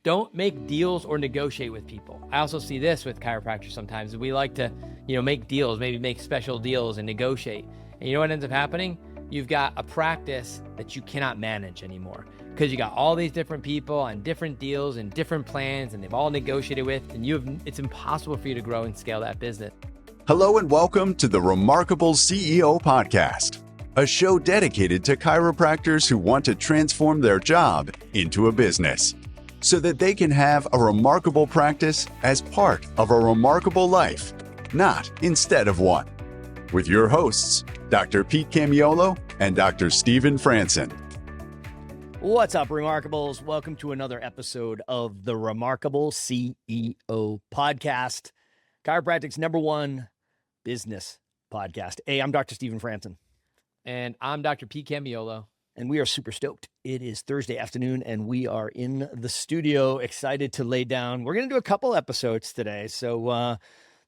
Don't make deals or negotiate with people. I also see this with chiropractors sometimes. We like to, make deals, maybe make special deals and negotiate. And you know what ends up happening? You've got a practice that you cannot manage anymore because you got all these different people on different deals and different plans, and they've all negotiated with, and it's impossible for you to grow and scale that business. Hello and welcome to the Remarkable CEO Podcast, a show dedicated to chiropractors who want to transform their job into a business, so that they can have a remarkable practice as part of a remarkable life, not instead of one. With your hosts, Dr. Pete Camiolo and Dr. Stephen Franson. What's up, Remarkables? Welcome to another episode of the Remarkable CEO Podcast, chiropractic's #1 business podcast. Hey, I'm Dr. Stephen Franson. And I'm Dr. Pete Camiolo. And we are super stoked. It is Thursday afternoon, and we are in the studio, excited to lay down. We're going to do a couple episodes today. So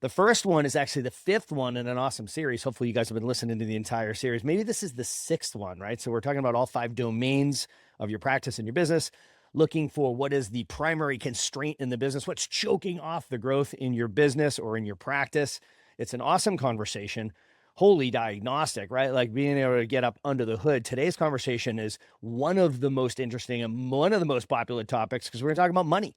the first one is actually the 5th one in an awesome series. Hopefully you guys have been listening to the entire series. Maybe this is the 6th one, right? So we're talking about all 5 domains of your practice and your business, looking for what is the primary constraint in the business, what's choking off the growth in your business or in your practice. It's an awesome conversation. Holy diagnostic, right? Like being able to get up under the hood. Today's conversation is one of the most interesting and one of the most popular topics because we're going to talk about money,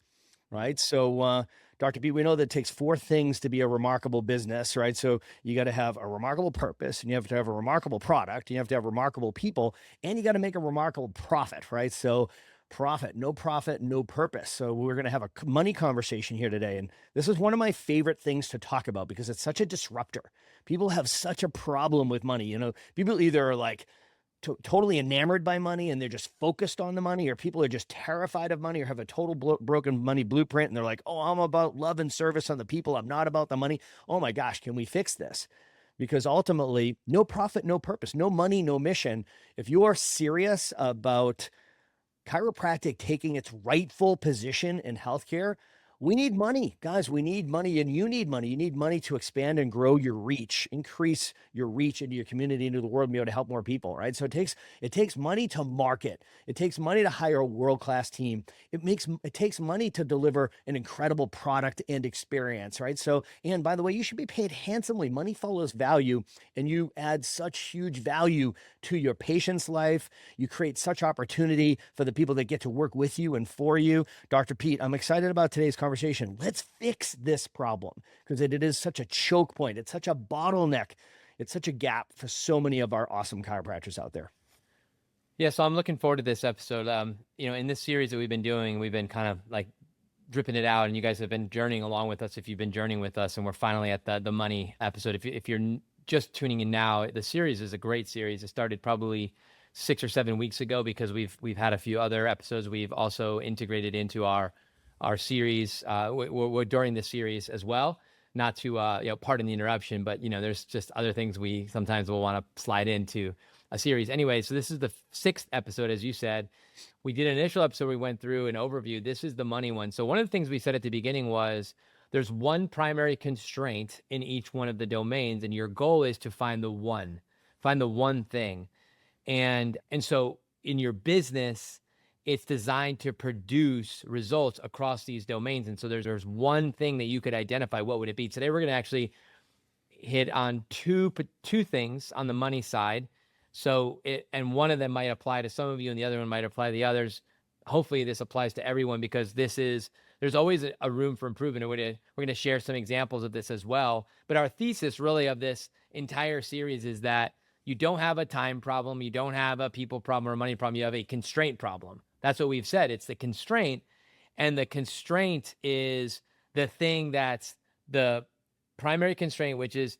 right? So, Dr. Pete, we know that it takes 4 things to be a remarkable business, right? So you got to have a remarkable purpose, and you have to have a remarkable product, and you have to have remarkable people, and you got to make a remarkable profit, right? So profit, no purpose. So we're going to have a money conversation here today. And this is one of my favorite things to talk about because it's such a disruptor. People have such a problem with money. People either are like totally enamored by money and they're just focused on the money, or people are just terrified of money or have a total broken money blueprint. And they're like, oh, I'm about love and service on the people. I'm not about the money. Oh my gosh, can we fix this? Because ultimately, no profit, no purpose, no money, no mission. If you are serious about chiropractic taking its rightful position in healthcare, we need money, guys. We need money, and you need money. You need money to expand and grow your reach, increase your reach into your community, into the world, and be able to help more people, right? So it takes money to market. It takes money to hire a world-class team. It takes money to deliver an incredible product and experience, right? So, and by the way, you should be paid handsomely. Money follows value, and you add such huge value to your patient's life. You create such opportunity for the people that get to work with you and for you. Dr. Pete, I'm excited about today's conversation. Let's fix this problem because it is such a choke point. It's such a bottleneck. It's such a gap for so many of our awesome chiropractors out there. Yeah, so I'm looking forward to this episode. In this series that we've been doing, we've been kind of like dripping it out, and you guys have been journeying along with us if you've been journeying with us, and we're finally at the money episode. If you're just tuning in now, the series is a great series. It started probably 6 or 7 weeks ago because we've had a few other episodes we've also integrated into our series during the series as well. Not to pardon the interruption, but there's just other things we sometimes will want to slide into a series. Anyway, so this is the 6th episode, as you said. We did an initial episode. We went through an overview. This is the money one. So one of the things we said at the beginning was there's one primary constraint in each one of the domains, and your goal is to find the one thing. And so in your business, it's designed to produce results across these domains. And so there's one thing that you could identify. What would it be? Today, we're going to actually hit on two things on the money side. And one of them might apply to some of you and the other one might apply to the others. Hopefully this applies to everyone because there's always a room for improvement. We're going to share some examples of this as well. But our thesis really of this entire series is that you don't have a time problem. You don't have a people problem or a money problem. You have a constraint problem. That's what we've said. It's the constraint. And the constraint is the thing that's the primary constraint, which is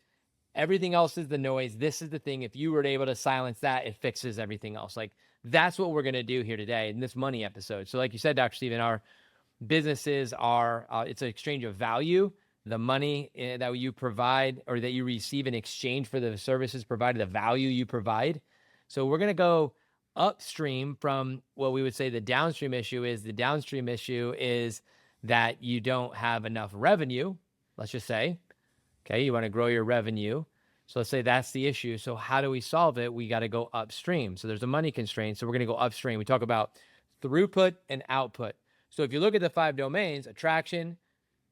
everything else is the noise. This is the thing. If you were able to silence that, it fixes everything else. Like that's what we're going to do here today in this money episode. So like you said, Dr. Stephen, our businesses are, it's an exchange of value. The money that you provide or that you receive in exchange for the services provided, the value you provide. So we're going to go upstream from what we would say the downstream issue is. The downstream issue is that you don't have enough revenue, let's just say. Okay, you want to grow your revenue. So let's say that's the issue. So how do we solve it? We got to go upstream. So there's a money constraint. So we're going to go upstream. We talk about throughput and output. So if you look at the 5 domains, attraction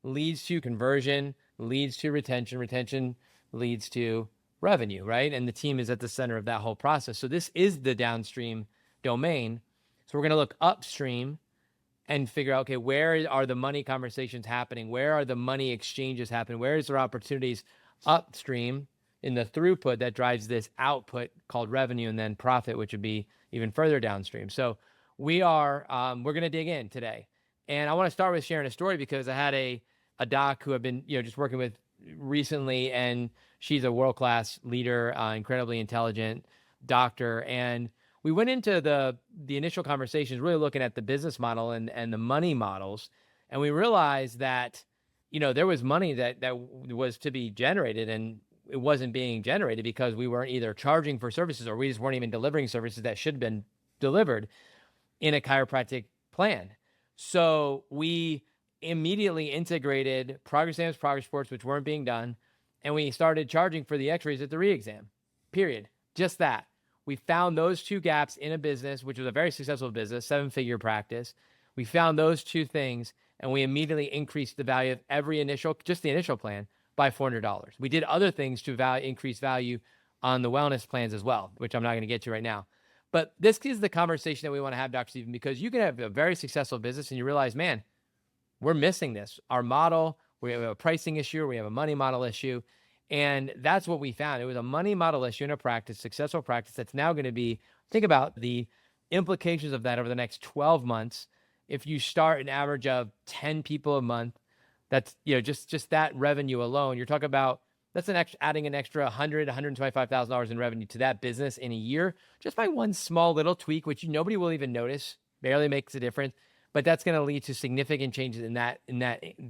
leads to conversion, leads to retention, retention leads to revenue, right? And the team is at the center of that whole process. So this is the downstream domain. So we're going to look upstream and figure out, okay, where are the money conversations happening? Where are the money exchanges happening? Where is there opportunities upstream in the throughput that drives this output called revenue, and then profit, which would be even further downstream. So we're going to dig in today. And I want to start with sharing a story because I had a doc who I've been, just working with recently, and she's a world-class leader, incredibly intelligent doctor. And we went into the initial conversations really looking at the business model and the money models. And we realized that, there was money that was to be generated, and it wasn't being generated because we weren't either charging for services, or we just weren't even delivering services that should have been delivered in a chiropractic plan. So we immediately integrated progress exams, progress reports, which weren't being done. And we started charging for the x-rays at the re-exam, period. Just that. We found those 2 gaps in a business, which was a very successful business, 7-figure practice. We found those 2 things, and we immediately increased the value of just the initial plan by $400. We did other things to increase value on the wellness plans as well, which I'm not going to get to right now. But this is the conversation that we want to have, Dr. Stephen, because you can have a very successful business and you realize, man, we're missing this. Our model, we have a pricing issue, we have a money model issue. And that's what we found. It was a money model issue in a practice, successful practice, that's now going to be, think about the implications of that over the next 12 months. If you start an average of 10 people a month, that's, just that revenue alone, you're talking about, that's adding an extra $100,000, $125,000 in revenue to that business in a year, just by one small little tweak, which nobody will even notice, barely makes a difference. But that's going to lead to significant changes in that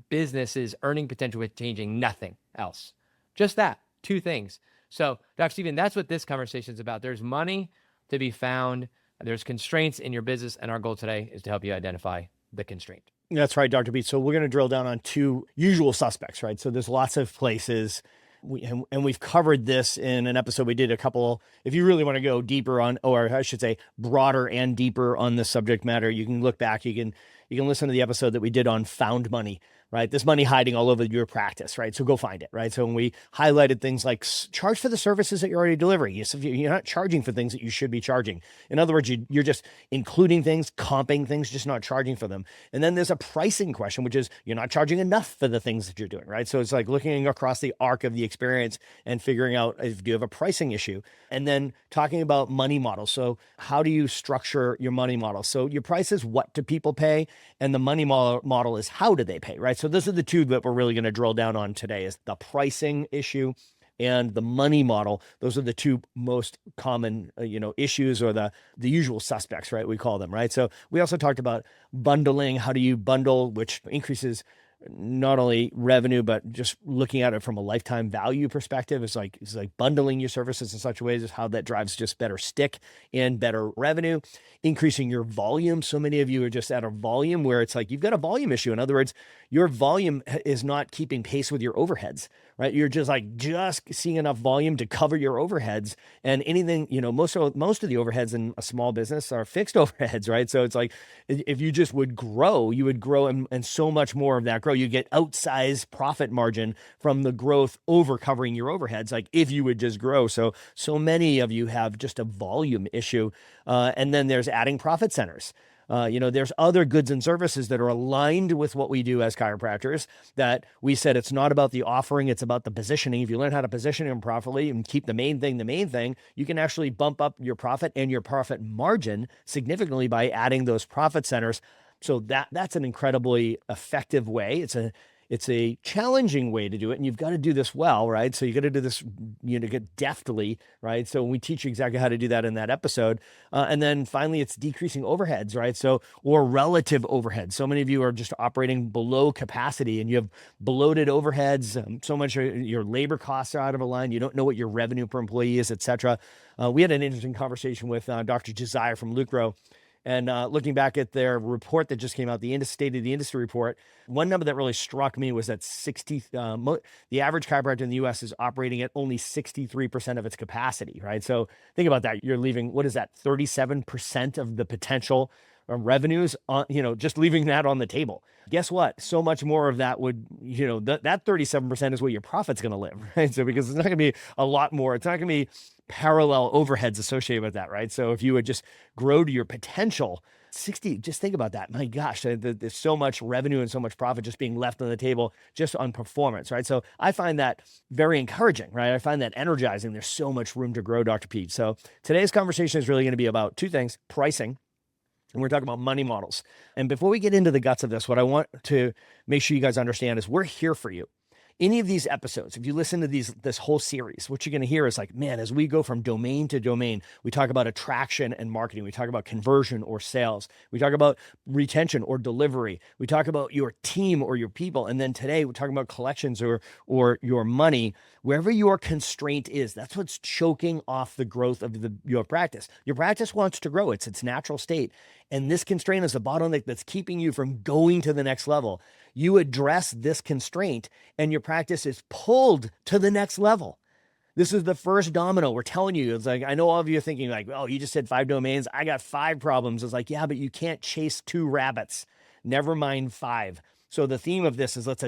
business's earning potential with changing nothing else. Just that, 2 things. So, Dr. Stephen, that's what this conversation is about. There's money to be found. There's constraints in your business. And our goal today is to help you identify the constraint. That's right, Dr. Beat. So we're going to drill down on 2 usual suspects, right? So there's lots of places. We've covered this in an episode we did a couple. If you really want to go deeper on, or I should say broader and deeper on the subject matter, you can look back. You can listen to the episode that we did on found money, right? This money hiding all over your practice, right? So go find it, right? So when we highlighted things like charge for the services that you're already delivering, you're not charging for things that you should be charging. In other words, you're just including things, comping things, just not charging for them. And then there's a pricing question, which is you're not charging enough for the things that you're doing, right? So it's like looking across the arc of the experience and figuring out if you have a pricing issue, and then talking about money models. So how do you structure your money model? So your price is what do people pay, and the money model is how do they pay, right? So those are the 2 that we're really going to drill down on today, is the pricing issue and the money model. Those are the 2 most common, issues, or the usual suspects, right? We call them, right? So we also talked about bundling. How do you bundle, which increases not only revenue, but just looking at it from a lifetime value perspective. It's like bundling your services in such a way as how that drives just better stick and better revenue, increasing your volume. So many of you are just at a volume where it's like you've got a volume issue. In other words, your volume is not keeping pace with your overheads, right? You're just seeing enough volume to cover your overheads, and anything, most of the overheads in a small business are fixed overheads, right? So it's like, if you just would grow, you would grow, and so much more of that growth, you get outsized profit margin from the growth over covering your overheads, like if you would just grow. So many of you have just a volume issue. And then there's adding profit centers. There's other goods and services that are aligned with what we do as chiropractors, that we said it's not about the offering, it's about the positioning. If you learn how to position them properly and keep the main thing, you can actually bump up your profit and your profit margin significantly by adding those profit centers. So that's an incredibly effective way. It's a challenging way to do it, and you've got to do this well, right? So you got to do this, get deftly, right? So we teach you exactly how to do that in that episode. And then finally, it's decreasing overheads, right? So, or relative overheads. So many of you are just operating below capacity, and you have bloated overheads. So much your labor costs are out of line. You don't know what your revenue per employee is, et cetera. We had an interesting conversation with Dr. Josiah from Lucro. And looking back at their report that just came out, the State of the Industry report, one number that really struck me was that the average chiropractor in the U.S. is operating at only 63% of its capacity, right? So think about that. You're leaving, 37% of the potential revenues on, just leaving that on the table. Guess what? So much more of that would, that 37% is where your profit's going to live, right? So because it's not going to be a lot more, it's not going to be parallel overheads associated with that, right? So if you would just grow to your potential, 60, just think about that. My gosh, there's so much revenue and so much profit just being left on the table just on performance, right? So I find that very encouraging, right? I find that energizing. There's so much room to grow, Dr. Pete. So today's conversation is really going to be about two things: pricing, and we're talking about money models. And before we get into the guts of this, what I want to make sure you guys understand is we're here for you. Any of these episodes, if you listen to this whole series, what you're going to hear is like, man, as we go from domain to domain, we talk about attraction and marketing. We talk about conversion or sales. We talk about retention or delivery. We talk about your team or your people. And then today we're talking about collections or your money. Wherever your constraint is, that's what's choking off the growth of your practice. Your practice wants to grow. It's its natural state. And this constraint is a bottleneck that's keeping you from going to the next level. You address this constraint and your practice is pulled to the next level. This is the first domino. We're telling you, it's like, I know all of you are thinking like, oh, you just said 5 domains. I got 5 problems. It's like, yeah, but you can't chase 2 rabbits. Never mind 5. So the theme of this is let's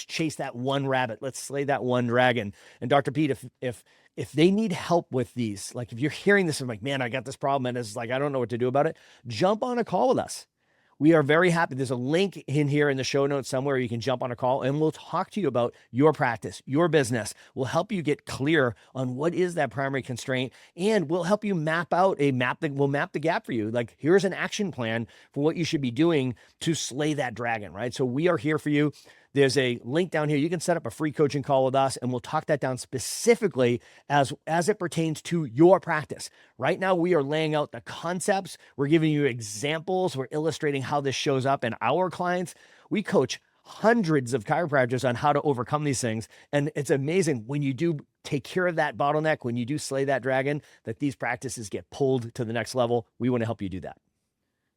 chase that one rabbit. Let's slay that one dragon. And Dr. Pete, if they need help with these, like if you're hearing this and like, man, I got this problem and it's like, I don't know what to do about it, jump on a call with us. We are very happy. There's a link in here in the show notes somewhere you can jump on a call and we'll talk to you about your practice, your business. We'll help you get clear on what is that primary constraint and we'll help you map the gap for you. Like here's an action plan for what you should be doing to slay that dragon, right? So we are here for you. There's a link down here. You can set up a free coaching call with us and we'll talk that down specifically as it pertains to your practice. Right now, we are laying out the concepts. We're giving you examples. We're illustrating how this shows up in our clients. We coach hundreds of chiropractors on how to overcome these things. And it's amazing when you do take care of that bottleneck, when you do slay that dragon, that these practices get pulled to the next level. We want to help you do that.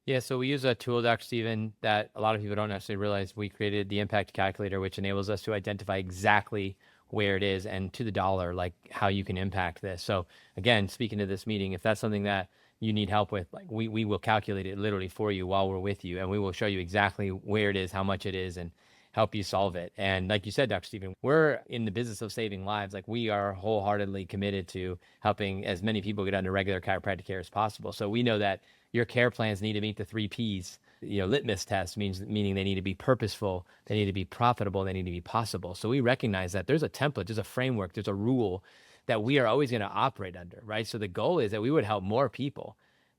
Yeah, so we use a tool, Dr. Steven, that a lot of people don't necessarily realize. We created the impact calculator, which enables us to identify exactly where it is and to the dollar, like how you can impact this. So again, speaking to this meeting, if that's something that you need help with, like we will calculate it literally for you while we're with you, and we will show you exactly where it is, how much it is, and help you solve it. And like you said, Dr. Steven, we're in the business of saving lives. Like we are wholeheartedly committed to helping as many people get under regular chiropractic care as possible. So we know that your care plans need to meet the 3 Ps. Litmus test meaning they need to be purposeful, they need to be profitable, they need to be possible. So we recognize that there's a template, there's a framework, there's a rule that we are always going to operate under, right? So the goal is that we would help more people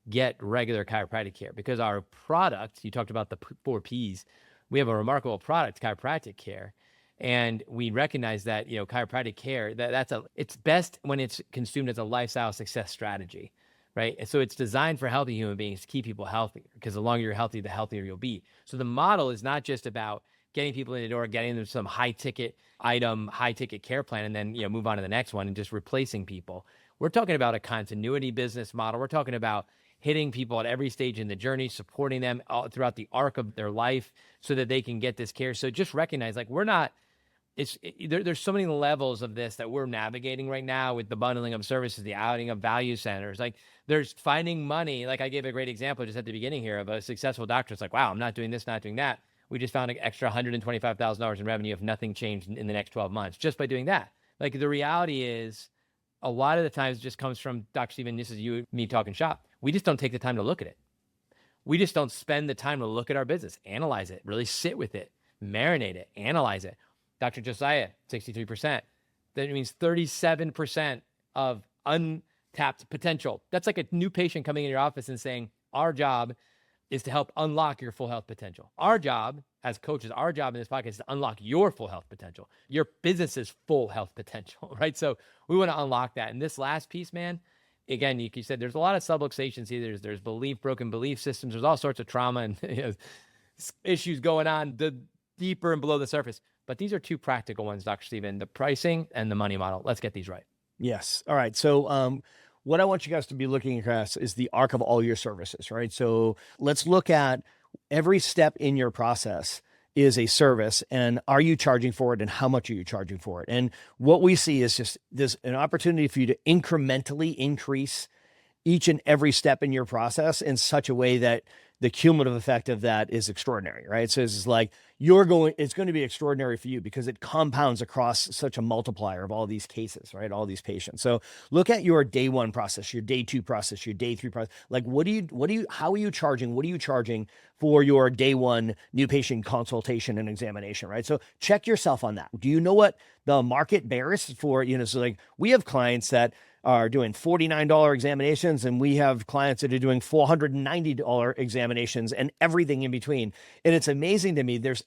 get regular chiropractic care because our product, you talked about the 4 Ps, we have a remarkable product, chiropractic care. And we recognize that, chiropractic care, it's best when it's consumed as a lifestyle success strategy. Right. And so it's designed for healthy human beings to keep people healthy because the longer you're healthy, the healthier you'll be. So the model is not just about getting people in the door, getting them some high ticket care plan, and then, move on to the next one and just replacing people. We're talking about a continuity business model. We're talking about hitting people at every stage in the journey, supporting them all throughout the arc of their life so that they can get this care. So just recognize, like, there's so many levels of this that we're navigating right now with the bundling of services, the outing of value centers. Like there's finding money. Like I gave a great example just at the beginning here of a successful doctor. It's like, wow, I'm not doing this, not doing that. We just found an extra $125,000 in revenue if nothing changed in the next 12 months just by doing that. Like the reality is a lot of the times it just comes from, Dr. Steven, this is you, me talking shop. We just don't take the time to look at it. We just don't spend the time to look at our business, analyze it, really sit with it, marinate it, analyze it. Dr. Josiah, 63%. That means 37% of untapped potential. That's like a new patient coming in your office and saying, our job is to help unlock your full health potential. Our job as coaches, our job in this podcast is to unlock your full health potential, your business's full health potential, right? So we want to unlock that. And this last piece, man, again, you said there's a lot of subluxations here. There's broken belief systems. There's all sorts of trauma and issues going on the deeper and below the surface. But these are 2 practical ones, Dr. Steven, the pricing and the money model. Let's get these right. Yes. All right. So what I want you guys to be looking across is the arc of all your services, right? So let's look at every step in your process is a service, and are you charging for it, and how much are you charging for it? And what we see is just there's an opportunity for you to incrementally increase each and every step in your process in such a way that the cumulative effect of that is extraordinary, right? So it's like it's going to be extraordinary for you because it compounds across such a multiplier of all these cases, right? All these patients. So look at your day 1 process, your day 2 process, your day 3 process. Like, how are you charging? What are you charging for your day 1 new patient consultation and examination, right? So check yourself on that. Do you know what the market bears for, so like we have clients that are doing $49 examinations, and we have clients that are doing $490 examinations and everything in between. And it's amazing to me. There's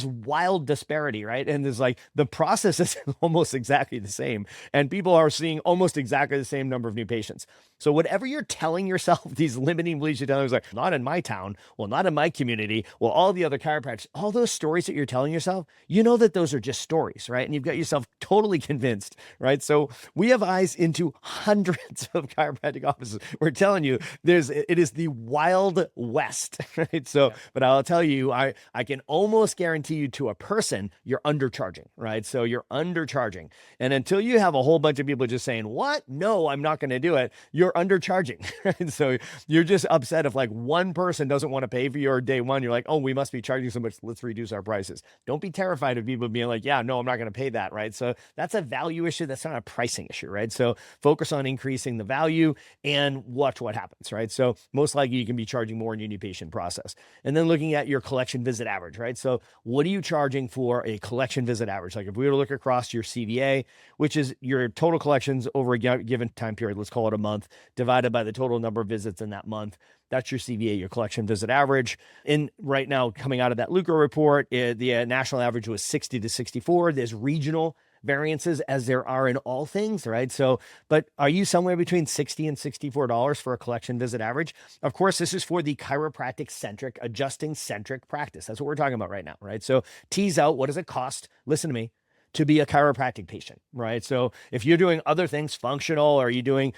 wild disparity, right? And there's like the process is almost exactly the same, and people are seeing almost exactly the same number of new patients. So whatever you're telling yourself, these limiting beliefs you're telling yourself, not in my town, well, not in my community, well, all the other chiropractors, all those stories that you're telling yourself, you know that those are just stories, right? And you've got yourself totally convinced, right? So we have eyes into hundreds of chiropractic offices. We're telling you, it is the Wild West, right? So, yeah. But I'll tell you, I can almost guarantee you to a person, you're undercharging, right? So you're undercharging. And until you have a whole bunch of people just saying, what? No, I'm not going to do it. You're undercharging, right? So you're just upset if like one person doesn't want to pay for your day 1. You're like, oh, we must be charging so much. Let's reduce our prices. Don't be terrified of people being like, yeah, no, I'm not going to pay that, right? So that's a value issue. That's not a pricing issue, right? So focus on increasing the value and watch what happens, right? So most likely you can be charging more in your new patient process. And then looking at your collection visit average, right? So what are you charging for a collection visit average? Like if we were to look across your CVA, which is your total collections over a given time period, let's call it a month, divided by the total number of visits in that month. That's your CVA, your collection visit average. And right now, coming out of that Lucro report, the national average was 60 to 64. There's regional variances as there are in all things, right? So, but are you somewhere between $60 and $64 for a collection visit average? Of course, this is for the chiropractic centric, adjusting centric practice. That's what we're talking about right now, right? So tease out, what does it cost? Listen to me. To be a chiropractic patient, right? So if you're doing other things, functional, or you're doing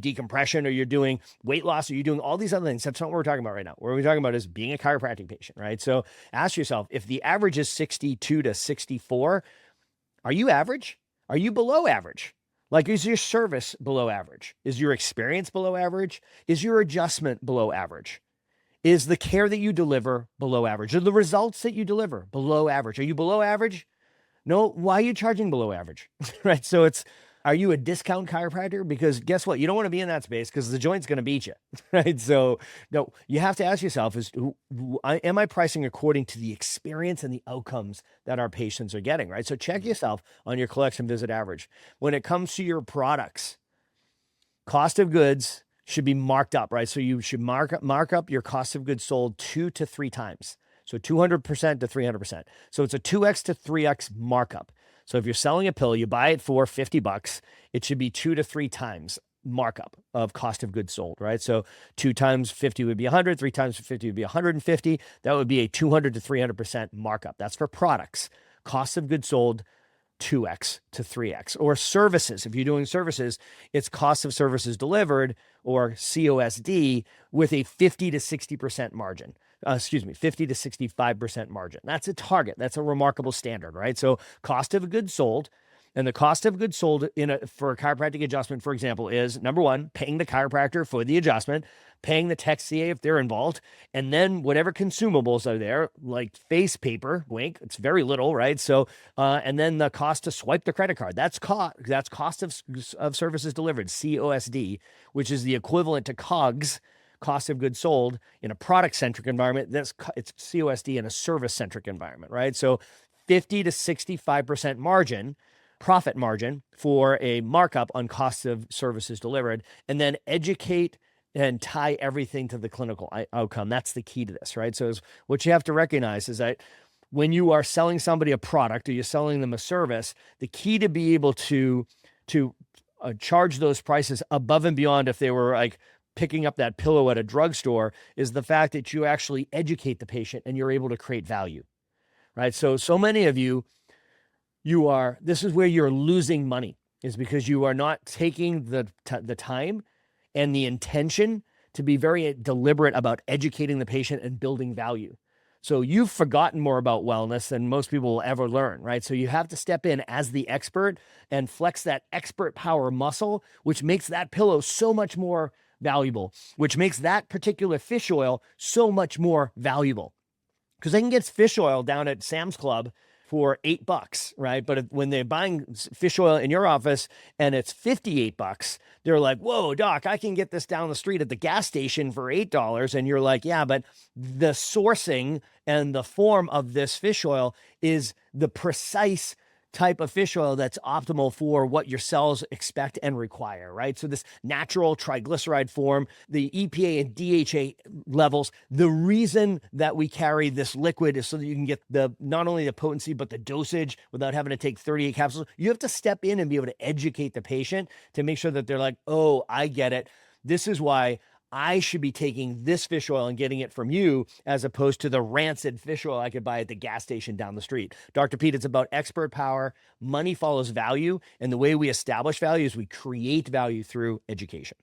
decompression, or you're doing weight loss, or you're doing all these other things, that's not what we're talking about right now. What we're talking about is being a chiropractic patient, right? So ask yourself, if the average is 62 to 64, are you average? Are you below average? Like, is your service below average? Is your experience below average? Is your adjustment below average? Is the care that you deliver below average? Are the results that you deliver below average? Are you below average? No, why are you charging below average, right? So are you a discount chiropractor? Because guess what? You don't want to be in that space because the joint's going to beat you, right? So no, you have to ask yourself am I pricing according to the experience and the outcomes that our patients are getting, right? So check yourself on your collection visit average. When it comes to your products, cost of goods should be marked up, right? So you should mark up your cost of goods sold 2 to 3 times. So 200% to 300%. So it's a 2x to 3x markup. So if you're selling a pill, you buy it for $50, it should be 2 to 3 times markup of cost of goods sold, right? So 2 times 50 would be 100, 3 times 50 would be 150. That would be a 200 to 300% markup. That's for products. Cost of goods sold, 2x to 3x. Or services. If you're doing services, it's cost of services delivered, or COSD, with a 50 to 60% margin. 50 to 65% margin. That's a target. That's a remarkable standard, right? So cost of goods sold, and the cost of goods sold for a chiropractic adjustment, for example, is number 1, paying the chiropractor for the adjustment, paying the tech CA if they're involved, and then whatever consumables are there, like face paper, wink, it's very little, right? So, and then the cost to swipe the credit card. That's cost of services delivered, COSD, which is the equivalent to COGS, cost of goods sold, in a product-centric environment. It's COSD in a service-centric environment, right? So 50 to 65% margin, profit margin, for a markup on cost of services delivered, and then educate and tie everything to the clinical outcome. That's the key to this, right? So what you have to recognize is that when you are selling somebody a product or you're selling them a service, the key to be able to charge those prices above and beyond if they were like picking up that pillow at a drugstore is the fact that you actually educate the patient and you're able to create value, right? So many of this is where you're losing money, is because you are not taking the time and the intention to be very deliberate about educating the patient and building value. So you've forgotten more about wellness than most people will ever learn, right? So you have to step in as the expert and flex that expert power muscle, which makes that pillow so much more valuable, which makes that particular fish oil so much more valuable. Because they can get fish oil down at Sam's Club for $8, right? But when they're buying fish oil in your office and it's $58, they're like, whoa, doc, I can get this down the street at the gas station for $8. And you're like, yeah, but the sourcing and the form of this fish oil is the precise type of fish oil that's optimal for what your cells expect and require, right? So this natural triglyceride form, the EPA and DHA levels, the reason that we carry this liquid is so that you can get not only the potency, but the dosage without having to take 38 capsules. You have to step in and be able to educate the patient to make sure that they're like, oh, I get it. This is why I should be taking this fish oil and getting it from you as opposed to the rancid fish oil I could buy at the gas station down the street. Dr. Pete, it's about expert power. Money follows value. And the way we establish value is we create value through education.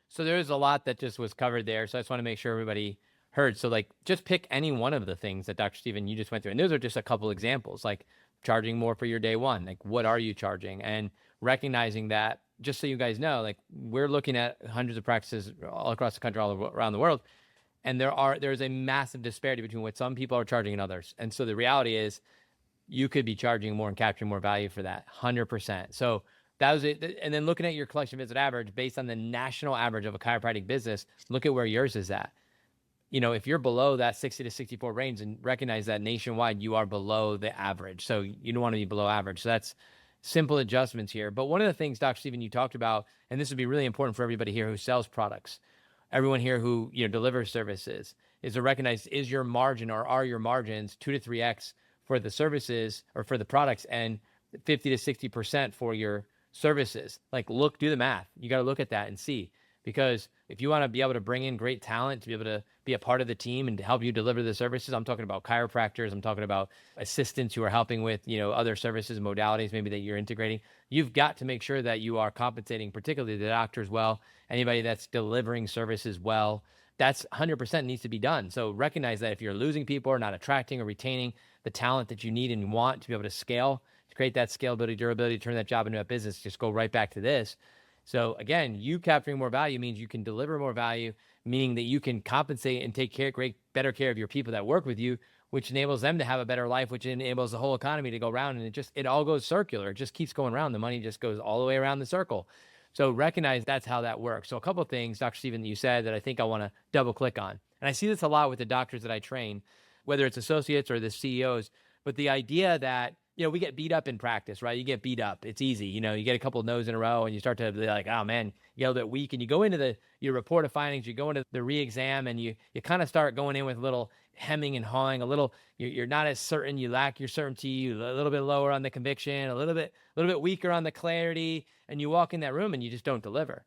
So there's a lot that just was covered there. So I just want to make sure everybody heard. So like, just pick any one of the things that Dr. Stephen, you just went through. And those are just a couple examples, like charging more for your day one. Like, what are you charging? And recognizing that, just so you guys know, like, we're looking at hundreds of practices all across the country, all around the world. And there's a massive disparity between what some people are charging and others. And so the reality is you could be charging more and capturing more value for that 100%. So that was it. And then looking at your collection visit average based on the national average of a chiropractic business, look at where yours is at. You know, if you're below that 60 to 64 range, and recognize that nationwide, you are below the average. So you don't want to be below average. So that's simple adjustments here. But one of the things, Dr. Stephen, you talked about, and this would be really important for everybody here who sells products, everyone here who, you know, delivers services, is to recognize, is your margin, or are your margins 2 to 3x for the services or for the products, and 50 to 60% for your services? Like, do the math. You got to look at that and see, because if you want to be able to bring in great talent to be able to be a part of the team and to help you deliver the services, I'm talking about chiropractors, I'm talking about assistants who are helping with, you know, other services and modalities maybe that you're integrating. You've got to make sure that you are compensating, particularly the doctors, well, anybody that's delivering services well. That's 100% needs to be done. So recognize that if you're losing people or not attracting or retaining the talent that you need and want to be able to scale, to create that scalability, durability, turn that job into a business, just go right back to this. So again, you capturing more value means you can deliver more value, meaning that you can compensate and take better care of your people that work with you, which enables them to have a better life, which enables the whole economy to go around. And it all goes circular. It just keeps going around. The money just goes all the way around the circle. So recognize that's how that works. So a couple of things, Dr. Stephen, that you said that I think I want to double click on. And I see this a lot with the doctors that I train, whether it's associates or the CEOs, but the idea that, you know, we get beat up in practice, right? You get beat up. It's easy. You know, you get a couple of no's in a row and you start to be like, oh man, you get a little bit weak, and you go into your report of findings, you go into the re-exam, and you kind of start going in with a little hemming and hawing, you're not as certain, you lack your certainty, you're a little bit lower on the conviction, a little bit weaker on the clarity, and you walk in that room and you just don't deliver.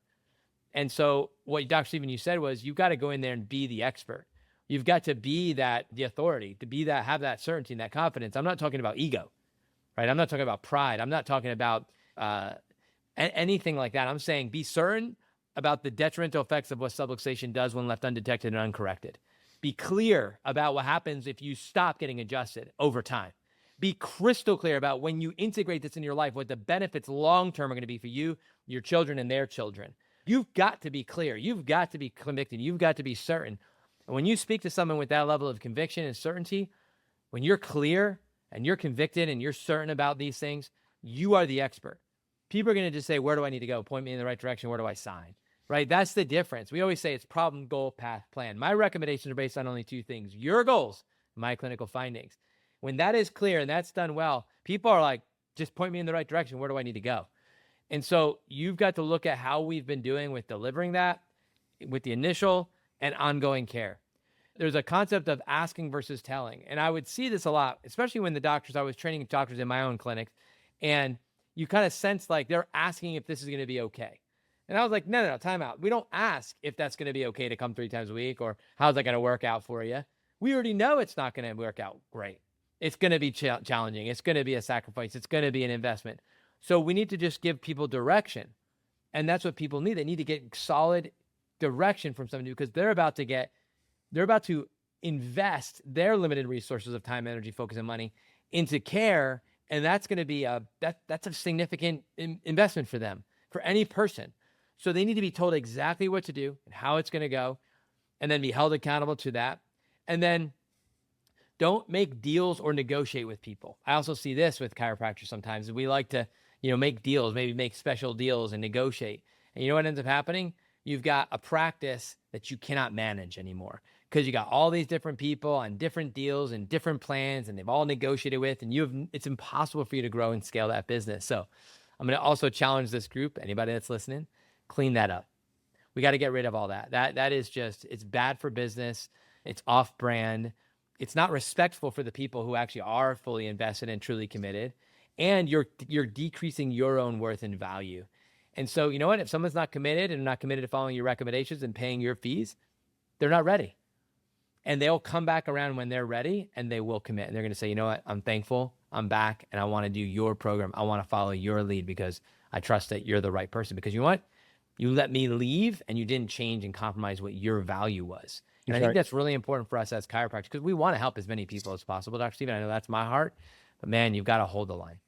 And so what Dr. Stephen, you said was, you've got to go in there and be the expert. You've got to be the authority, have that certainty and that confidence. I'm not talking about ego. Right? I'm not talking about pride. I'm not talking about anything like that. I'm saying be certain about the detrimental effects of what subluxation does when left undetected and uncorrected. Be clear about what happens if you stop getting adjusted over time. Be crystal clear about when you integrate this in your life, what the benefits long-term are going to be for you, your children, and their children. You've got to be clear. You've got to be convicted. You've got to be certain. And when you speak to someone with that level of conviction and certainty, when you're clear and you're convicted and you're certain about these things, you are the expert. People are going to just say, where do I need to go? Point me in the right direction. Where do I sign? Right? That's the difference. We always say it's problem, goal, path, plan. My recommendations are based on only two things: your goals, my clinical findings. When that is clear and that's done well, people are like, just point me in the right direction. Where do I need to go? And so you've got to look at how we've been doing with delivering that, with the initial and ongoing care. There's a concept of asking versus telling. And I would see this a lot, especially when I was training doctors in my own clinic, and you kind of sense like they're asking if this is going to be okay. And I was like, no, time out. We don't ask if that's going to be okay to come 3 times a week, or how's that going to work out for you. We already know it's not going to work out great. It's going to be challenging. It's going to be a sacrifice. It's going to be an investment. So we need to just give people direction. And that's what people need. They need to get solid direction from somebody, because they're about to invest their limited resources of time, energy, focus, and money into care. And that's going to be that's a significant investment for them, for any person. So they need to be told exactly what to do and how it's going to go, and then be held accountable to that. And then don't make deals or negotiate with people. I also see this with chiropractors sometimes. We like to, make deals, maybe make special deals and negotiate. And you know what ends up happening? You've got a practice that you cannot manage anymore because you got all these different people on different deals and different plans, and they've all negotiated with, and it's impossible for you to grow and scale that business. So I'm going to also challenge this group, anybody that's listening, clean that up. We got to get rid of all that. That is just, it's bad for business. It's off brand. It's not respectful for the people who actually are fully invested and truly committed. And you're decreasing your own worth and value. And so, you know what? If someone's not committed and not committed to following your recommendations and paying your fees, they're not ready. And they'll come back around when they're ready, and they will commit. And they're going to say, you know what? I'm thankful. I'm back, and I want to do your program. I want to follow your lead because I trust that you're the right person. Because you know what? You let me leave, and you didn't change and compromise what your value was. And I think that's really important for us as chiropractors, because we want to help as many people as possible. Dr. Stephen, I know that's my heart, but man, you've got to hold the line.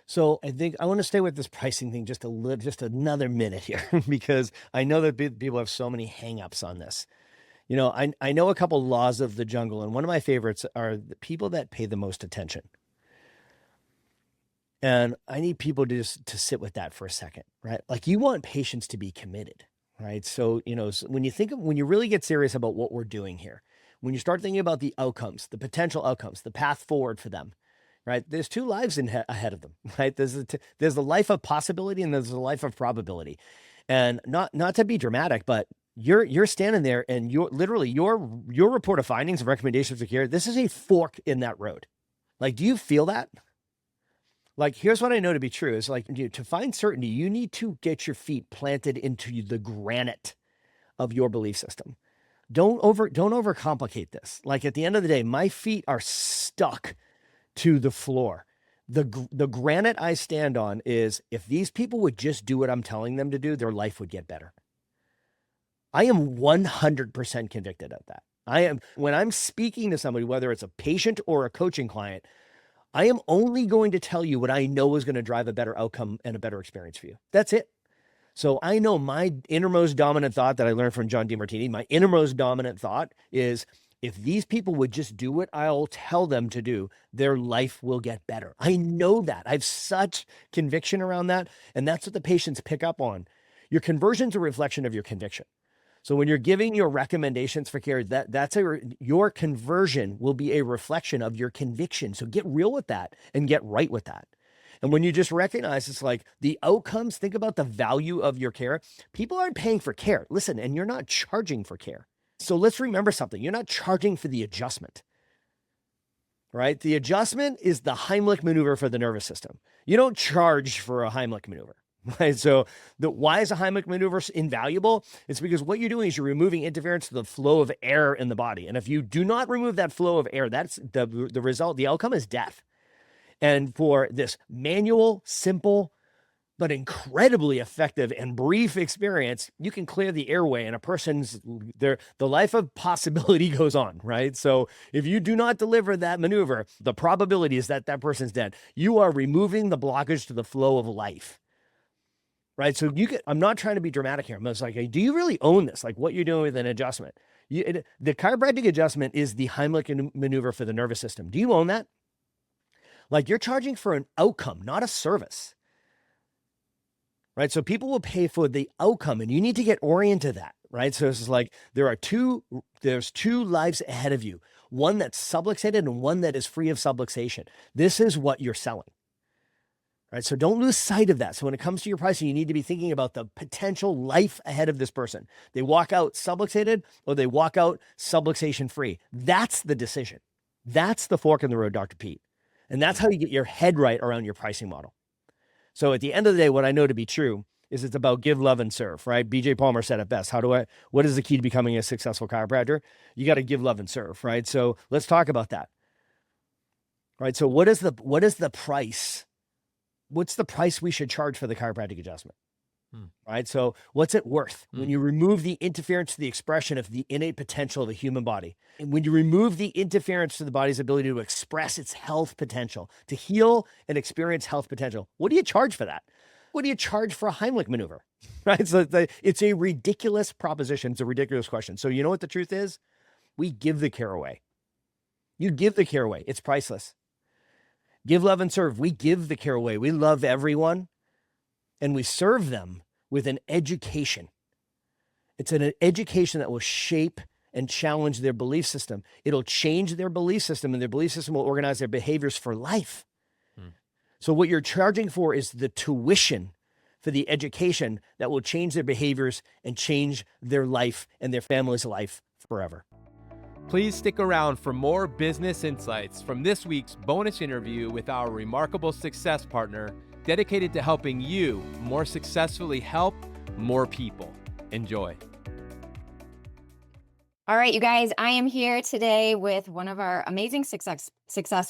So I think I want to stay with this pricing thing just another minute here, because I know that people have so many hangups on this. I know a couple laws of the jungle, and one of my favorites are the people that pay the most attention. And I need people to sit with that for a second, right? Like, you want patients to be committed, right? So, when you really get serious about what we're doing here, when you start thinking about the outcomes, the potential outcomes, the path forward for them, right? There's two lives ahead of them, right? There's the life of possibility, and there's the life of probability. And not to be dramatic, but you're standing there, and your report of findings and recommendations of care, this is a fork in that road. Like, do you feel that? Like, here's what I know to be true is, like, to find certainty, you need to get your feet planted into the granite of your belief system. Don't overcomplicate this. Like, at the end of the day, my feet are stuck to the floor. The granite I stand on is, if these people would just do what I'm telling them to do, their life would get better. I am 100% convicted of that. When I'm speaking to somebody, whether it's a patient or a coaching client, I am only going to tell you what I know is going to drive a better outcome and a better experience for you. That's it. So I know my innermost dominant thought that I learned from John DeMartini, my innermost dominant thought is, if these people would just do what I'll tell them to do, their life will get better. I know that. I have such conviction around that. And that's what the patients pick up on. Your conversion's a reflection of your conviction. So when you're giving your recommendations for care, your conversion will be a reflection of your conviction. So get real with that and get right with that. And when you just recognize it's like the outcomes, think about the value of your care. People aren't paying for care. Listen, and you're not charging for care. So let's remember something. You're not charging for the adjustment, right? The adjustment is the Heimlich maneuver for the nervous system. You don't charge for a Heimlich maneuver. Right. So why is a Heimlich maneuver invaluable? It's because what you're doing is you're removing interference to the flow of air in the body. And if you do not remove that flow of air, that's the result. The outcome is death. And for this manual, simple, but incredibly effective and brief experience, you can clear the airway, and a person's the life of possibility goes on, right? So if you do not deliver that maneuver, the probability is that person's dead. You are removing the blockage to the flow of life. Right. So I'm not trying to be dramatic here. I'm just like, hey, do you really own this? Like, what you're doing with an adjustment? The chiropractic adjustment is the Heimlich maneuver for the nervous system. Do you own that? Like, you're charging for an outcome, not a service. Right. So people will pay for the outcome, and you need to get oriented to that. Right. So it's like, there's two lives ahead of you, one that's subluxated and one that is free of subluxation. This is what you're selling. Right. So don't lose sight of that. So when it comes to your pricing, you need to be thinking about the potential life ahead of this person. They walk out subluxated, or they walk out subluxation free. That's the decision. That's the fork in the road, Dr. Pete. And that's how you get your head right around your pricing model. So at the end of the day, what I know to be true is it's about give, love, and serve, right? BJ Palmer said it best. What is the key to becoming a successful chiropractor? You got to give, love, and serve, right? So let's talk about that. Right. So what is the price? What's the price we should charge for the chiropractic adjustment? Right. So what's it worth when you remove the interference to the expression of the innate potential of the human body? And when you remove the interference to the body's ability to express its health potential, to heal and experience health potential, what do you charge for that? what do you charge for a Heimlich maneuver? Right? So it's a ridiculous proposition. It's a ridiculous question. So you know what the truth is? We give the care away. You give the care away. It's priceless. Give, love, and serve. We give the care away. We love everyone and we serve them with an education. It's an education that will shape and challenge their belief system. It'll change their belief system, and their belief system will organize their behaviors for life. So what you're charging for is the tuition for the education that will change their behaviors and change their life and their family's life forever. Please stick around for more business insights from this week's bonus interview with our remarkable success partner dedicated to helping you more successfully help more people. Enjoy. All right, you guys, I am here today with one of our amazing success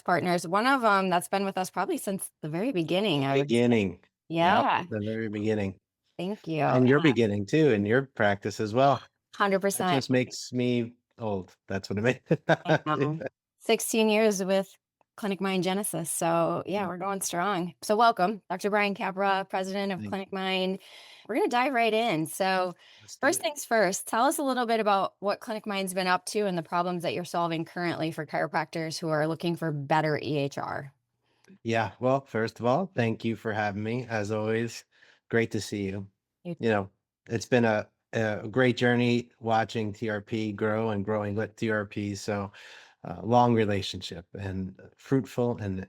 partners, one of them that's been with us probably since the very beginning. Beginning. Yeah. Yep, the very beginning. Thank you. And your beginning too, in your practice as well. 100%. That just makes me old. That's what it makes. 16 years with ClinicMind Genesis. So yeah, we're going strong. So welcome, Dr. Brian Capra, president of ClinicMind. We're going to dive right in. So first things first, tell us a little bit about what ClinicMind's been up to and the problems that you're solving currently for chiropractors who are looking for better EHR. Yeah. Well, first of all, thank you for having me. As always, great to see you. You know, it's been a great journey watching TRP grow and growing with TRP. So long relationship and fruitful and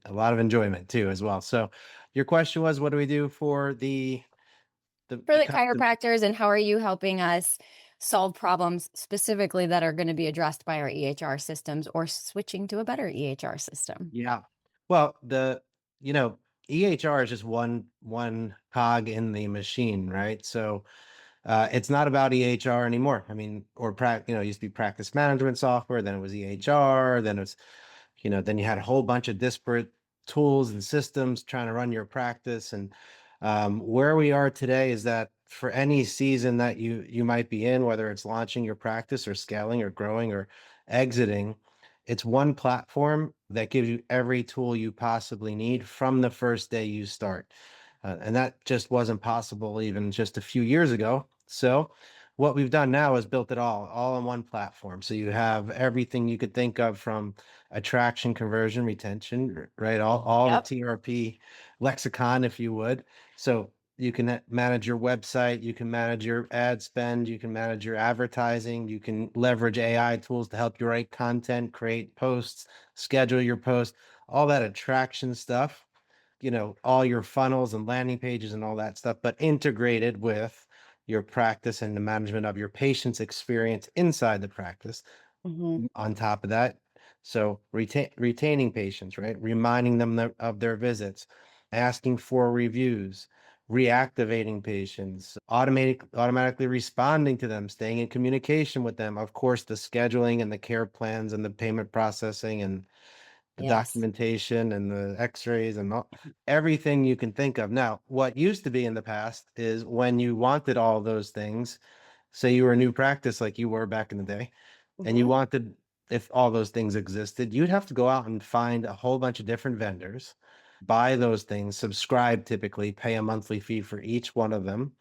a lot of enjoyment too as well. So your question was, what do we do for the chiropractors, and how are you helping us solve problems specifically that are going to be addressed by our EHR systems or switching to a better EHR system? Yeah. Well, EHR is just one cog in the machine, right? So it's not about EHR anymore. I mean, it used to be practice management software, then it was EHR, then it's, then you had a whole bunch of disparate tools and systems trying to run your practice. And where we are today is that for any season that you might be in, whether it's launching your practice or scaling or growing or exiting, it's one platform that gives you every tool you possibly need from the first day you start. And that just wasn't possible even just a few years ago. So what we've done now is built it all on one platform. So you have everything you could think of from attraction, conversion, retention, right? All the TRP lexicon, if you would. So you can manage your website, you can manage your ad spend, you can manage your advertising, you can leverage AI tools to help you write content, create posts, schedule your posts, all that attraction stuff, all your funnels and landing pages and all that stuff, but integrated with your practice and the management of your patient's experience inside the practice. On top of that, so retaining patients, right? Reminding them of their visits, asking for reviews, reactivating patients, automatically responding to them, staying in communication with them. Of course, the scheduling and the care plans and the payment processing and the documentation and the x-rays and everything you can think of. Now, what used to be in the past is when you wanted all those things, say you were a new practice like you were back in the day, and you wanted, if all those things existed, you'd have to go out and find a whole bunch of different vendors, buy those things, subscribe, typically pay a monthly fee for each one of them,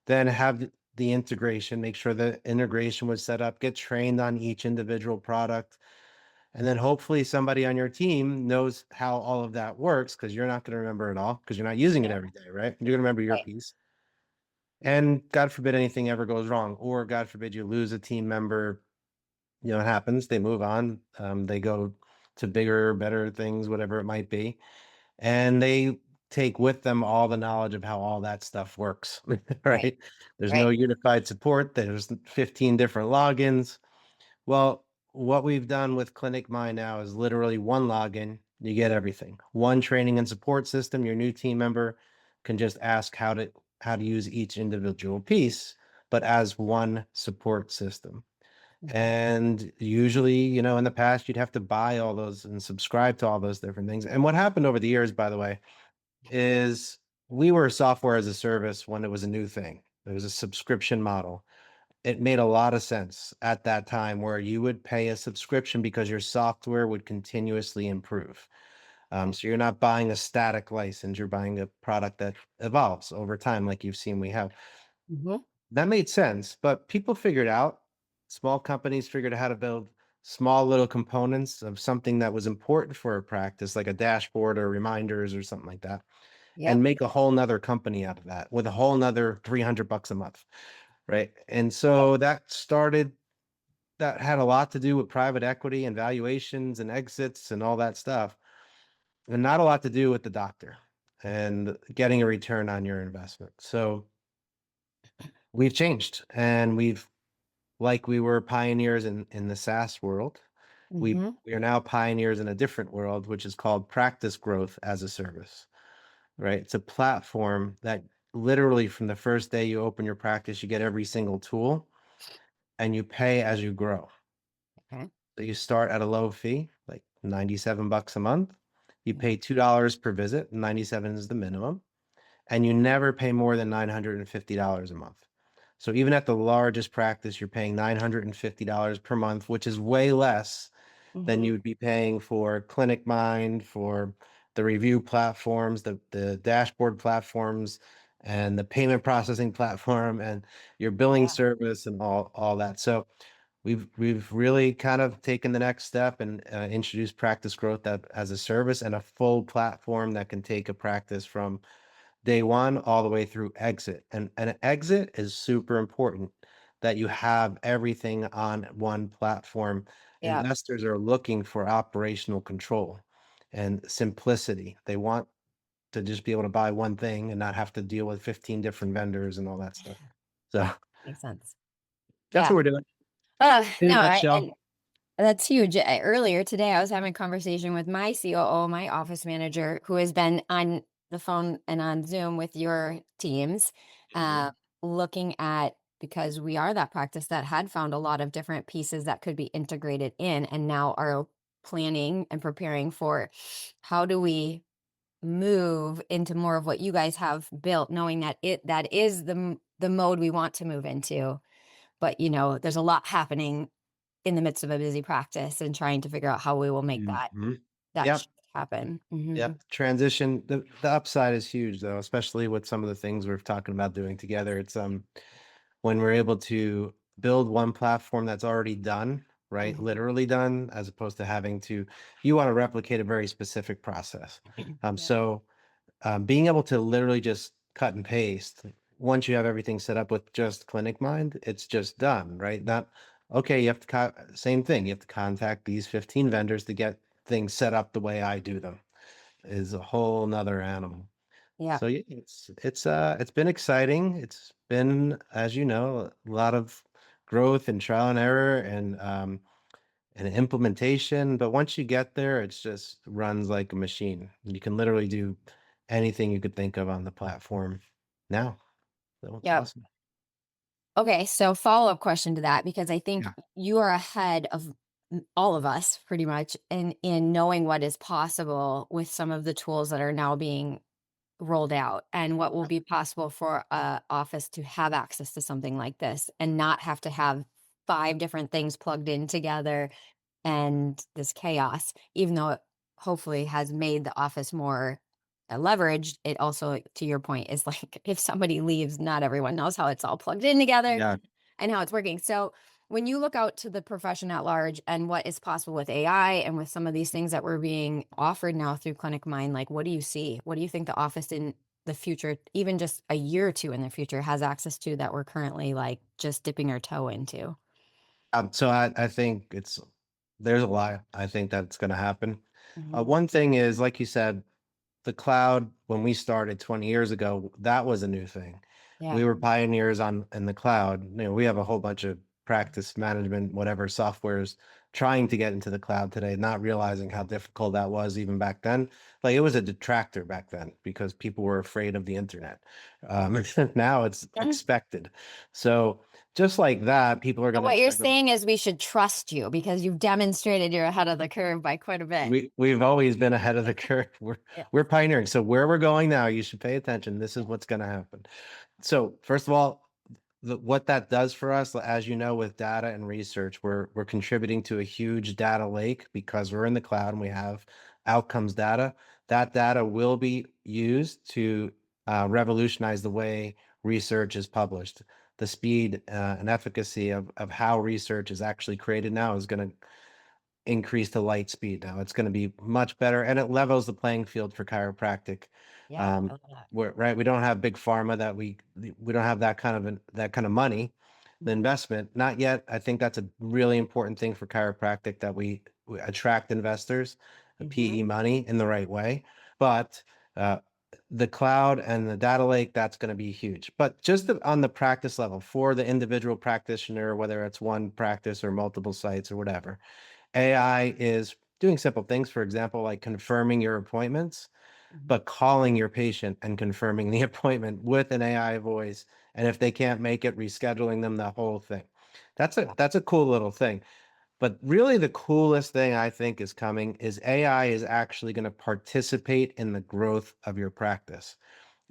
then have the integration, make sure the integration was set up, get trained on each individual product. And then hopefully somebody on your team knows how all of that works, because you're not going to remember it all because you're not using it every day, right? You're going to remember your piece. And God forbid anything ever goes wrong, or God forbid you lose a team member, it happens. They move on. They go to bigger, better things, whatever it might be. And they take with them all the knowledge of how all that stuff works, right? There's no unified support. There's 15 different logins. Well, what we've done with ClinicMind now is literally one login, you get everything. One training and support system. Your new team member can just ask how to use each individual piece, but as one support system. And usually, in the past, you'd have to buy all those and subscribe to all those different things. And what happened over the years, by the way, is we were software as a service when it was a new thing. It was a subscription model. It made a lot of sense at that time where you would pay a subscription because your software would continuously improve. So you're not buying a static license, you're buying a product that evolves over time, like you've seen we have. Mhm. That made sense, but people figured out, small companies figured out how to build small little components of something that was important for a practice, like a dashboard or reminders or something like that, Yep. and make a whole nother company out of that with a whole nother $300 a month. Right. And so that had a lot to do with private equity and valuations and exits and all that stuff, and not a lot to do with the doctor and getting a return on your investment. So we've changed, and like we were pioneers in the SaaS world, Mhm. we are now pioneers in a different world, which is called practice growth as a service, right? It's a platform that literally from the first day you open your practice, you get every single tool and you pay as you grow. Okay. So you start at a low fee, like $97 a month. You pay $2 per visit, 97 is the minimum, and you never pay more than $950 a month. So even at the largest practice, you're paying $950 per month, which is way less than Mhm. you would be paying for ClinicMind, for the review platforms, the dashboard platforms, and the payment processing platform, and your billing Yeah. service, and all that. So we've really kind of taken the next step and introduced practice growth that as a service and a full platform that can take a practice from day one all the way through exit. And an exit is super important, that you have everything on one platform. Yep. Investors are looking for operational control and simplicity. They want to just be able to buy one thing and not have to deal with 15 different vendors and all that stuff. So Makes sense. that's Yeah. what we're doing in a No, nutshell. and that's huge. Earlier today, I was having a conversation with my COO, my office manager, who has been on the phone and on Zoom with your teams, uh, looking at, because we are that practice that had found a lot of different pieces that could be integrated in, and now are planning and preparing for how do we move into more of what you guys have built, knowing that that is the mode we want to move into. But there's a lot happening in the midst of a busy practice and trying to figure out how we will make Mhm. that Yep. shift happen. Yep. Transition. The upside is huge though, especially with some of the things we're talking about doing together. It's when we're able to build one platform that's already done, right? Mhm. Literally done, as opposed to having to, you want to replicate a very specific process. Yep. Being able to literally just cut and paste, once you have everything set up with just ClinicMind, it's just done, right? Not, okay, you have to, same thing, you have to contact these 15 vendors to get things set up the way I do them, is a whole nother animal. Yeah. So yeah, it's been exciting. It's been, as you know, a lot of growth and trial and error and implementation. But once you get there, it's just runs like a machine. You can literally do anything you could think of on the platform now. So it's Yep. awesome. Okay. So follow-up question to that, because I think Yeah. you are ahead of all of us pretty much in knowing what is possible with some of the tools that are now being rolled out, and what will be possible for a office to have access to something like this and not have to have five different things plugged in together and this chaos. Even though it hopefully has made the office more leveraged, it also, to your point, is like if somebody leaves, not everyone knows how it's all plugged in together Yeah. and how it's working. So when you look out to the profession at large and what is possible with AI and with some of these things that were being offered now through ClinicMind, like what do you see? What do you think the office in the future, even just a year or two in the future, has access to that we're currently like just dipping our toe into? So I think there's a lot. I think that's going to happen. Mhm. One thing is, like you said, the cloud, when we started 20 years ago, that was a new thing. Yeah. We were pioneers in the cloud. We have a whole bunch of practice management, whatever softwares trying to get into the cloud today, not realizing how difficult that was even back then. Like it was a detractor back then because people were afraid of the internet. Now it's expected. So just like that, people are So gonna what you're saying is we should trust you because you've demonstrated you're ahead of the curve by quite a bit. we've always been ahead of the curve. Yeah. We're pioneering. So where we're going now, you should pay attention. This is what's going to happen. So first of all, what that does for us, as you know, with data and research, we're contributing to a huge data lake because we're in the cloud and we have outcomes data. That data will be used to revolutionize the way research is published. The speed and efficacy of how research is actually created now is going to increase to light speed now. It's going to be much better, and it levels the playing field for chiropractic. Yeah, I love that. Right, we don't have big pharma that we don't have that kind of money, the investment, not yet. I think that's a really important thing for chiropractic, that we attract investors, the PE money in the right way. But the cloud and the data lake, that's going to be huge. But just on the practice level for the individual practitioner, whether it's one practice or multiple sites or whatever, AI is doing simple things, for example, like confirming your appointments, but calling your patient and confirming the appointment with an AI voice. And if they can't make it, rescheduling them, the whole thing. That's a cool little thing. But really the coolest thing I think is coming is AI is actually going to participate in the growth of your practice.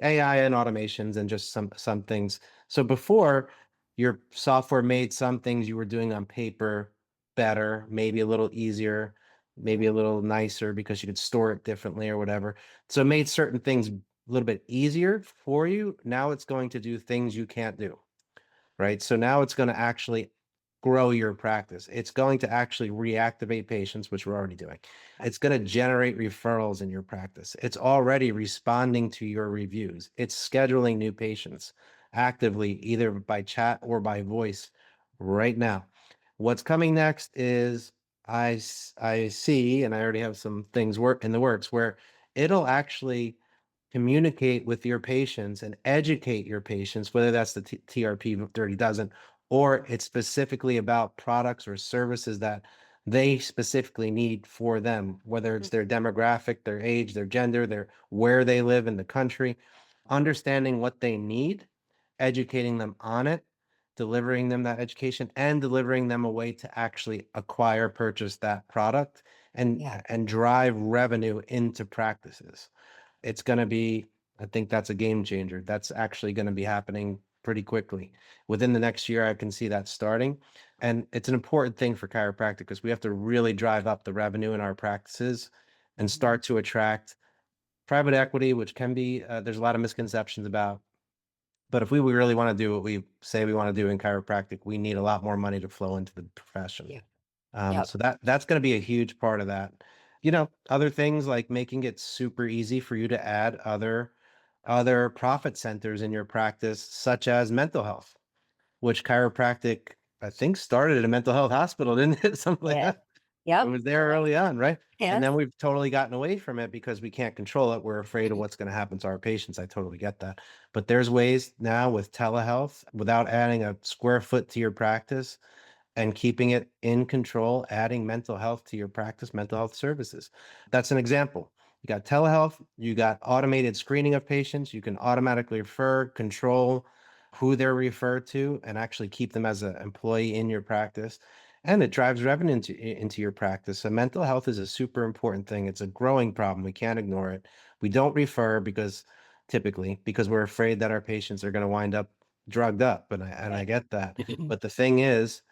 AI and automations and just some things. So before, your software made some things you were doing on paper better, maybe a little easier, maybe a little nicer because you could store it differently or whatever. So it made certain things a little bit easier for you. Now it's going to do things you can't do, right? So now it's going to actually grow your practice. It's going to actually reactivate patients, which we're already doing. It's going to generate referrals in your practice. It's already responding to your reviews. It's scheduling new patients actively, either by chat or by voice right now. What's coming next is I see, and I already have some things in the works where it'll actually communicate with your patients and educate your patients, whether that's the TRP 30 dozen, or it's specifically about products or services that they specifically need for them, whether it's their demographic, their age, their gender, where they live in the country, understanding what they need, educating them on it, delivering them that education, and delivering them a way to actually acquire, purchase that product and drive revenue into practices. It's going to be, I think that's a game changer. That's actually going to be happening pretty quickly. Within the next year, I can see that starting. And it's an important thing for chiropractic because we have to really drive up the revenue in our practices and start to attract private equity, which can be, there's a lot of misconceptions about. But if we really want to do what we say we want to do in chiropractic, we need a lot more money to flow into the profession. So that's going to be a huge part of that. Other things like making it super easy for you to add other profit centers in your practice, such as mental health, which chiropractic, I think, started at a mental health hospital, didn't it? Something like that. It was there early on, right? And then we've totally gotten away from it because we can't control it. We're afraid of what's going to happen to our patients. I totally get that. But there's ways now with telehealth, without adding a square foot to your practice, and keeping it in control, adding mental health to your practice, mental health services. That's an example. You got telehealth, you got automated screening of patients. You can automatically refer, control who they're referred to, and actually keep them as an employee in your practice. And it drives revenue into your practice. So mental health is a super important thing. It's a growing problem. We can't ignore it. We don't refer typically because we're afraid that our patients are going to wind up drugged up. And I get that. But the thing is,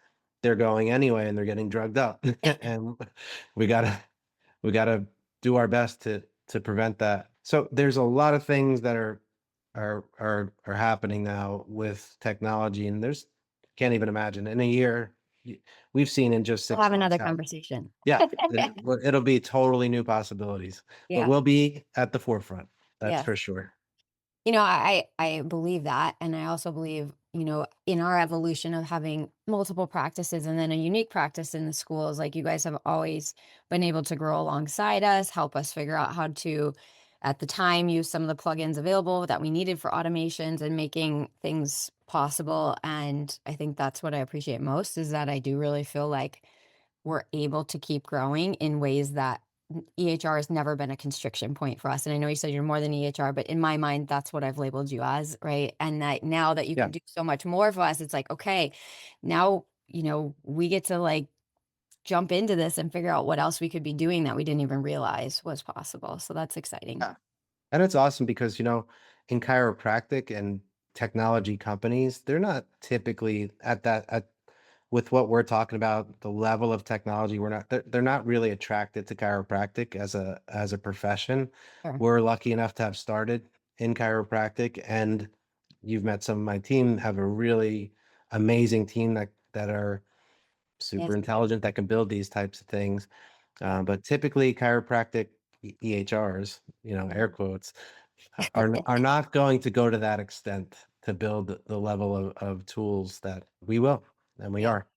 they're going anyway and they're getting drugged up. And we gotta do our best to prevent that. So there's a lot of things that are happening now with technology, and can't even imagine in a year. We've seen in just 6 We'll have months another conversation. Yeah, it'll be totally new possibilities, but we'll be at the forefront. That's for sure. I believe that. And I also believe, in our evolution of having multiple practices and then a unique practice in the schools, like you guys have always been able to grow alongside us, help us figure out how to, at the time, use some of the plugins available that we needed for automations and making things possible. And I think that's what I appreciate most, is that I do really feel like we're able to keep growing in ways that EHR has never been a constriction point for us. And I know you said you're more than EHR, but in my mind, that's what I've labeled you as, right? And that now that you can do so much more for us, it's like, okay, now, we get to jump into this and figure out what else we could be doing that we didn't even realize was possible. So that's exciting. Yeah. And it's awesome because, in chiropractic and technology companies, they're not typically at with what we're talking about, the level of technology, they're not really attracted to chiropractic as a profession. Sure. We're lucky enough to have started in chiropractic, and you've met some of my team, have a really amazing team that are super Yes. intelligent, that can build these types of things. But typically chiropractic EHRs, air quotes, are not going to go to that extent to build the level of tools that we will, and we Yeah. are.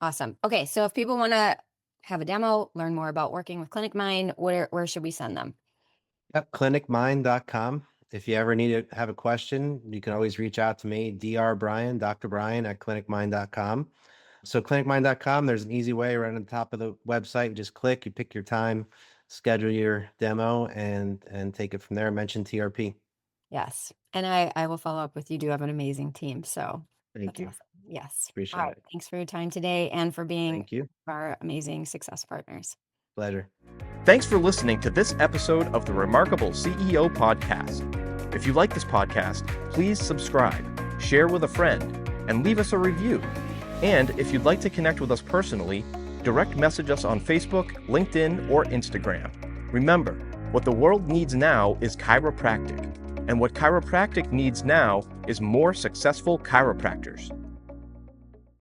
Awesome. Okay. So if people want to have a demo, learn more about working with ClinicMind, where should we send them? Yep, clinicmind.com. If you ever need to have a question, you can always reach out to me, Dr. Brian at clinicmind.com. So clinicmind.com, there's an easy way right on the top of the website. You just click, you pick your time, schedule your demo, and take it from there. Mention TRP. Yes. And I will follow up with you. Do have an amazing team. So Thank that's you. awesome. Yes. All Appreciate right. it. Thanks for your time today and for being Thank you. our amazing success partners. Pleasure. Thanks for listening to this episode of the Remarkable CEO Podcast. If you like this podcast, please subscribe, share with a friend, and leave us a review. And if you'd like to connect with us personally, direct message us on Facebook, LinkedIn, or Instagram. Remember, what the world needs now is chiropractic, and what chiropractic needs now is more successful chiropractors.